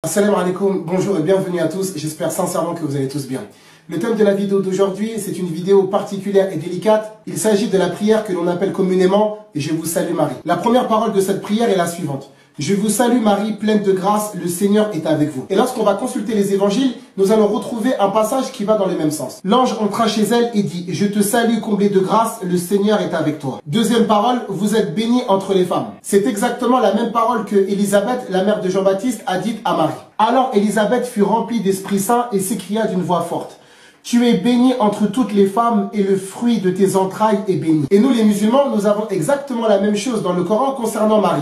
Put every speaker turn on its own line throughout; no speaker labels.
Assalamu alaikum, bonjour et bienvenue à tous, j'espère sincèrement que vous allez tous bien. Le thème de la vidéo d'aujourd'hui, c'est une vidéo particulière et délicate. Il s'agit de la prière que l'on appelle communément « Je vous salue Marie ». La première parole de cette prière est la suivante. « Je vous salue Marie, pleine de grâce, le Seigneur est avec vous ». Et lorsqu'on va consulter les évangiles, nous allons retrouver un passage qui va dans le même sens. L'ange entra chez elle et dit « Je te salue comblée de grâce, le Seigneur est avec toi ». Deuxième parole, « Vous êtes bénie entre les femmes ». C'est exactement la même parole que Élisabeth, la mère de Jean-Baptiste, a dite à Marie. Alors Élisabeth fut remplie d'Esprit Saint et s'écria d'une voix forte. Tu es bénie entre toutes les femmes et le fruit de tes entrailles est béni. Et nous les musulmans, nous avons exactement la même chose dans le Coran concernant Marie.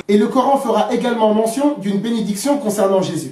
Et le Coran fera également mention d'une bénédiction concernant Jésus.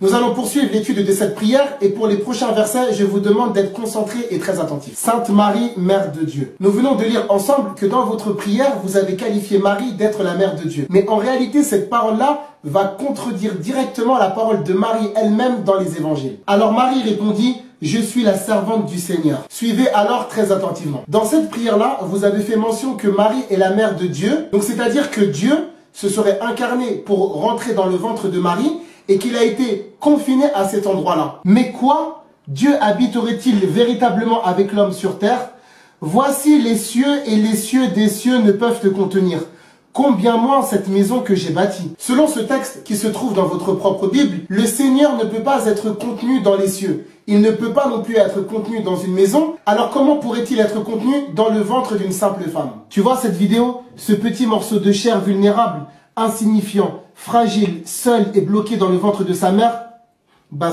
Nous allons poursuivre l'étude de cette prière et pour les prochains versets, je vous demande d'être concentré et très attentif. Sainte Marie, Mère de Dieu. Nous venons de lire ensemble que dans votre prière, vous avez qualifié Marie d'être la Mère de Dieu. Mais en réalité, cette parole-là va contredire directement la parole de Marie elle-même dans les évangiles. Alors Marie répondit, je suis la servante du Seigneur. Suivez alors très attentivement. Dans cette prière-là, vous avez fait mention que Marie est la Mère de Dieu. Donc c'est-à-dire que Dieu se serait incarné pour rentrer dans le ventre de Marie et qu'il a été confiné à cet endroit-là. Mais quoi? Dieu habiterait-il véritablement avec l'homme sur terre? Voici les cieux et les cieux des cieux ne peuvent te contenir. Combien moins cette maison que j'ai bâtie. Selon ce texte qui se trouve dans votre propre Bible, le Seigneur ne peut pas être contenu dans les cieux. Il ne peut pas non plus être contenu dans une maison. Alors comment pourrait-il être contenu dans le ventre d'une simple femme? Tu vois cette vidéo? Ce petit morceau de chair vulnérable, insignifiant, fragile, seul et bloqué dans le ventre de sa mère,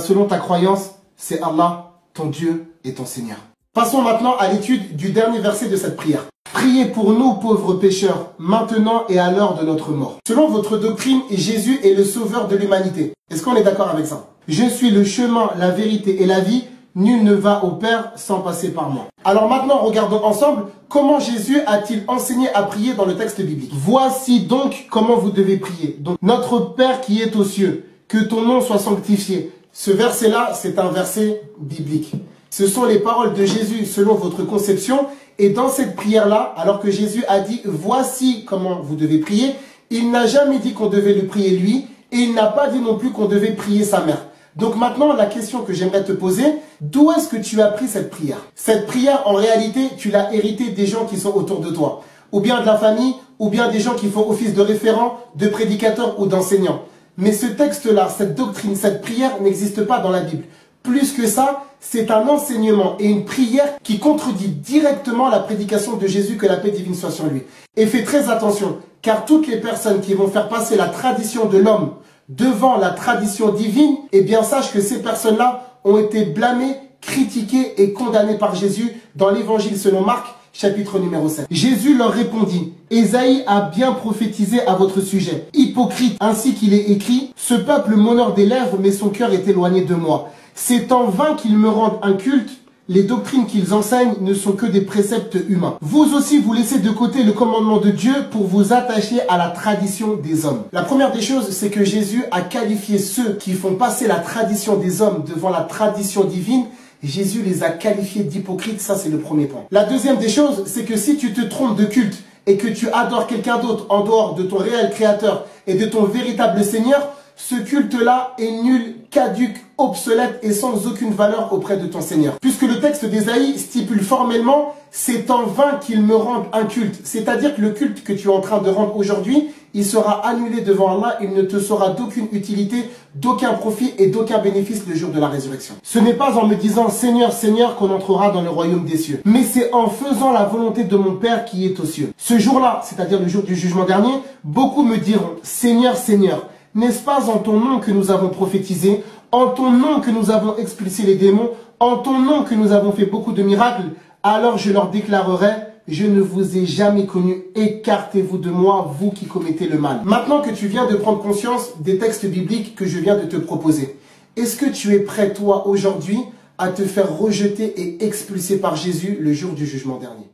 selon ta croyance, c'est Allah, ton Dieu et ton Seigneur. Passons maintenant à l'étude du dernier verset de cette prière. Priez pour nous, pauvres pécheurs, maintenant et à l'heure de notre mort. Selon votre doctrine, Jésus est le sauveur de l'humanité. Est-ce qu'on est d'accord avec ça? Je suis le chemin, la vérité et la vie. Nul ne va au Père sans passer par moi. Alors maintenant, regardons ensemble comment Jésus a-t-il enseigné à prier dans le texte biblique. Voici donc comment vous devez prier. Donc, notre Père qui est aux cieux, que ton nom soit sanctifié. Ce verset-là, c'est un verset biblique. Ce sont les paroles de Jésus selon votre conception. Et dans cette prière-là, alors que Jésus a dit « Voici comment vous devez prier », il n'a jamais dit qu'on devait le prier lui et il n'a pas dit non plus qu'on devait prier sa mère. Donc maintenant, la question que j'aimerais te poser, d'où est-ce que tu as pris cette prière? Cette prière, en réalité, tu l'as héritée des gens qui sont autour de toi. Ou bien de la famille, ou bien des gens qui font office de référent, de prédicateur ou d'enseignant. Mais ce texte-là, cette doctrine, cette prière n'existe pas dans la Bible. Plus que ça, c'est un enseignement et une prière qui contredit directement la prédication de Jésus, que la paix divine soit sur lui. Et fais très attention, car toutes les personnes qui vont faire passer la tradition de l'homme devant la tradition divine, eh bien sache que ces personnes-là ont été blâmées, critiquées et condamnées par Jésus dans l'évangile selon Marc, chapitre numéro 7. Jésus leur répondit, Ésaïe a bien prophétisé à votre sujet. Hypocrite, ainsi qu'il est écrit, ce peuple m'honore des lèvres, mais son cœur est éloigné de moi. C'est en vain qu'ils me rendent un culte. Les doctrines qu'ils enseignent ne sont que des préceptes humains. Vous aussi, vous laissez de côté le commandement de Dieu pour vous attacher à la tradition des hommes. La première des choses, c'est que Jésus a qualifié ceux qui font passer la tradition des hommes devant la tradition divine. Jésus les a qualifiés d'hypocrites, ça c'est le premier point. La deuxième des choses, c'est que si tu te trompes de culte et que tu adores quelqu'un d'autre en dehors de ton réel créateur et de ton véritable Seigneur, ce culte-là est nul, caduc, obsolète et sans aucune valeur auprès de ton Seigneur. Puisque le texte d'Ésaïe stipule formellement, c'est en vain qu'ils me rendent un culte. C'est-à-dire que le culte que tu es en train de rendre aujourd'hui, il sera annulé devant Allah, il ne te sera d'aucune utilité, d'aucun profit et d'aucun bénéfice le jour de la résurrection. Ce n'est pas en me disant Seigneur, Seigneur qu'on entrera dans le royaume des cieux, mais c'est en faisant la volonté de mon Père qui est aux cieux. Ce jour-là, c'est-à-dire le jour du jugement dernier, beaucoup me diront Seigneur, Seigneur, n'est-ce pas en ton nom que nous avons prophétisé, en ton nom que nous avons expulsé les démons, en ton nom que nous avons fait beaucoup de miracles? Alors je leur déclarerai, je ne vous ai jamais connu, écartez-vous de moi, vous qui commettez le mal. Maintenant que tu viens de prendre conscience des textes bibliques que je viens de te proposer, est-ce que tu es prêt, toi, aujourd'hui, à te faire rejeter et expulser par Jésus le jour du jugement dernier?